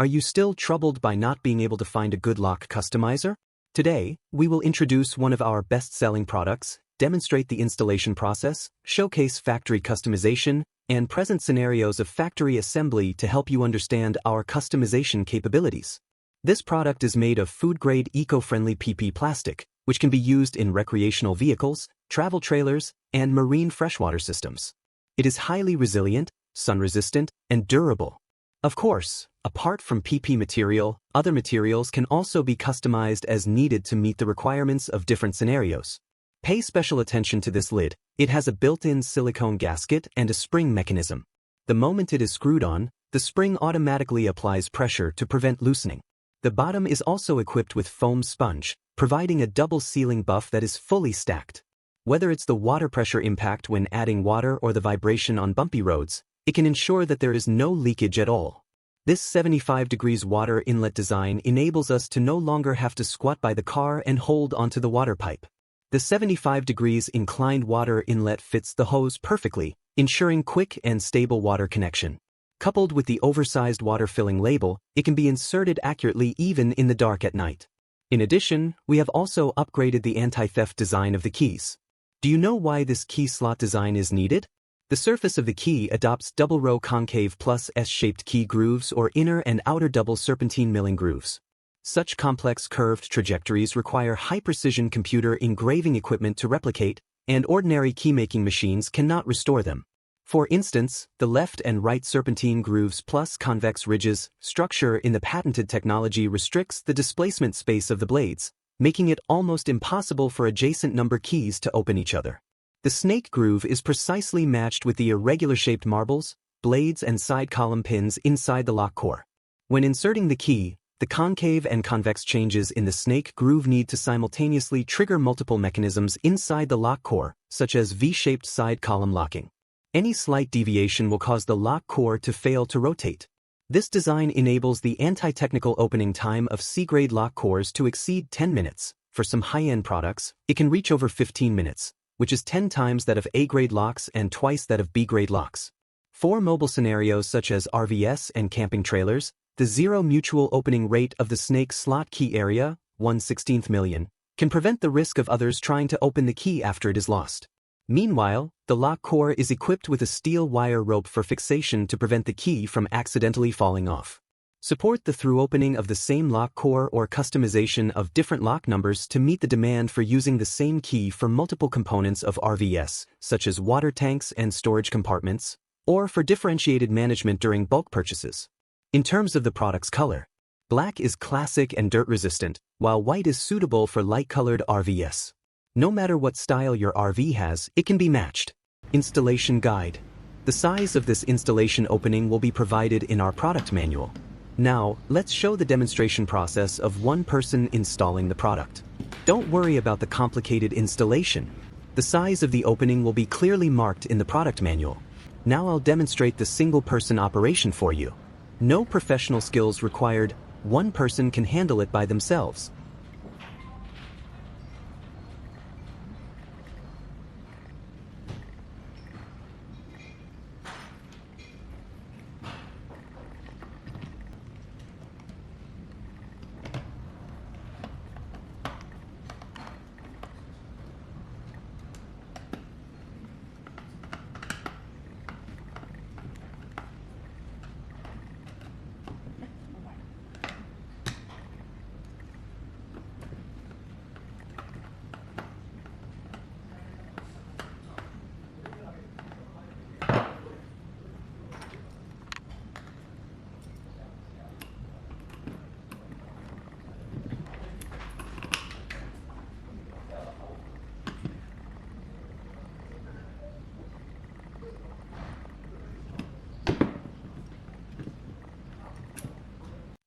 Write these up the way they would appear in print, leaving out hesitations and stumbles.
Are you still troubled by not being able to find a good lock customizer? Today, we will introduce one of our best-selling products, demonstrate the installation process, showcase factory customization, and present scenarios of factory assembly to help you understand our customization capabilities. This product is made of food-grade eco-friendly PP plastic, which can be used in recreational vehicles, travel trailers, and marine freshwater systems. It is highly resilient, sun-resistant, and durable. Of course, apart from PP material, other materials can also be customized as needed to meet the requirements of different scenarios. Pay special attention to this lid. It has a built-in silicone gasket and a spring mechanism. The moment it is screwed on, the spring automatically applies pressure to prevent loosening. The bottom is also equipped with foam sponge, providing a double sealing buff that is fully stacked. Whether it's the water pressure impact when adding water or the vibration on bumpy roads, it can ensure that there is no leakage at all. This 75 degrees water inlet design enables us to no longer have to squat by the car and hold onto the water pipe. The 75 degrees inclined water inlet fits the hose perfectly, ensuring quick and stable water connection. Coupled with the oversized water filling label, it can be inserted accurately even in the dark at night. In addition, we have also upgraded the anti-theft design of the keys. Do you know why this key slot design is needed? The surface of the key adopts double-row concave plus S-shaped key grooves or inner and outer double serpentine milling grooves. Such complex curved trajectories require high-precision computer engraving equipment to replicate, and ordinary key-making machines cannot restore them. For instance, the left and right serpentine grooves plus convex ridges structure in the patented technology restricts the displacement space of the blades, making it almost impossible for adjacent number keys to open each other. The snake groove is precisely matched with the irregular-shaped marbles, blades and side column pins inside the lock core. When inserting the key, the concave and convex changes in the snake groove need to simultaneously trigger multiple mechanisms inside the lock core, such as V-shaped side column locking. Any slight deviation will cause the lock core to fail to rotate. This design enables the anti-technical opening time of C-grade lock cores to exceed 10 minutes. For some high-end products, it can reach over 15 minutes, which is 10 times that of A-grade locks and twice that of B-grade locks. For mobile scenarios such as RVs and camping trailers, the zero mutual opening rate of the snake slot key area, 1/16 million, can prevent the risk of others trying to open the key after it is lost. Meanwhile, the lock core is equipped with a steel wire rope for fixation to prevent the key from accidentally falling off. Support the through opening of the same lock core or customization of different lock numbers to meet the demand for using the same key for multiple components of RVs, such as water tanks and storage compartments, or for differentiated management during bulk purchases. In terms of the product's color, black is classic and dirt-resistant, while white is suitable for light-colored RVs. No matter what style your RV has, it can be matched. Installation guide. The size of this installation opening will be provided in our product manual. Now, let's show the demonstration process of one person installing the product. Don't worry about the complicated installation. The size of the opening will be clearly marked in the product manual. Now I'll demonstrate the single-person operation for you. No professional skills required. One person can handle it by themselves.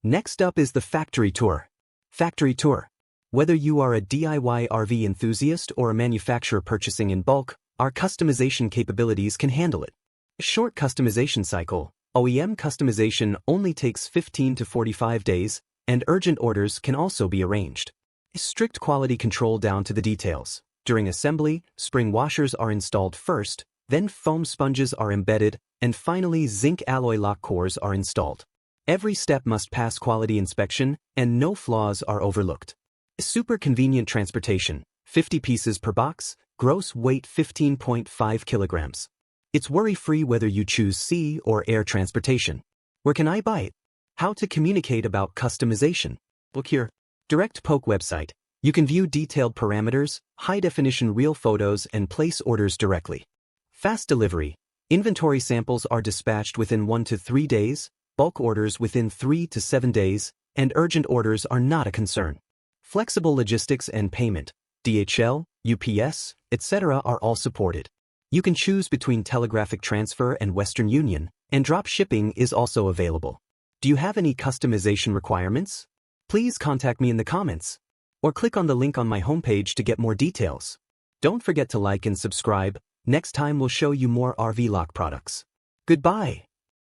Next up is the factory tour. Factory tour. Whether you are a DIY RV enthusiast or a manufacturer purchasing in bulk, our customization capabilities can handle it. A short customization cycle, OEM customization only takes 15 to 45 days, and urgent orders can also be arranged. Strict quality control down to the details. During assembly, spring washers are installed first, then foam sponges are embedded, and finally zinc alloy lock cores are installed. Every step must pass quality inspection, and no flaws are overlooked. Super convenient transportation, 50 pieces per box, gross weight 15.5 kilograms. It's worry-free whether you choose sea or air transportation. Where can I buy it? How to communicate about customization. Look here. Direct Poke website. You can view detailed parameters, high-definition real photos, and place orders directly. Fast delivery. Inventory samples are dispatched within 1 to 3 days, bulk orders within 3 to 7 days, and urgent orders are not a concern. Flexible logistics and payment. DHL, UPS, etc. are all supported. You can choose between telegraphic transfer and Western Union, and drop shipping is also available. Do you have any customization requirements? Please contact me in the comments, or click on the link on my homepage to get more details. Don't forget to like and subscribe. Next time we'll show you more RV lock products. Goodbye.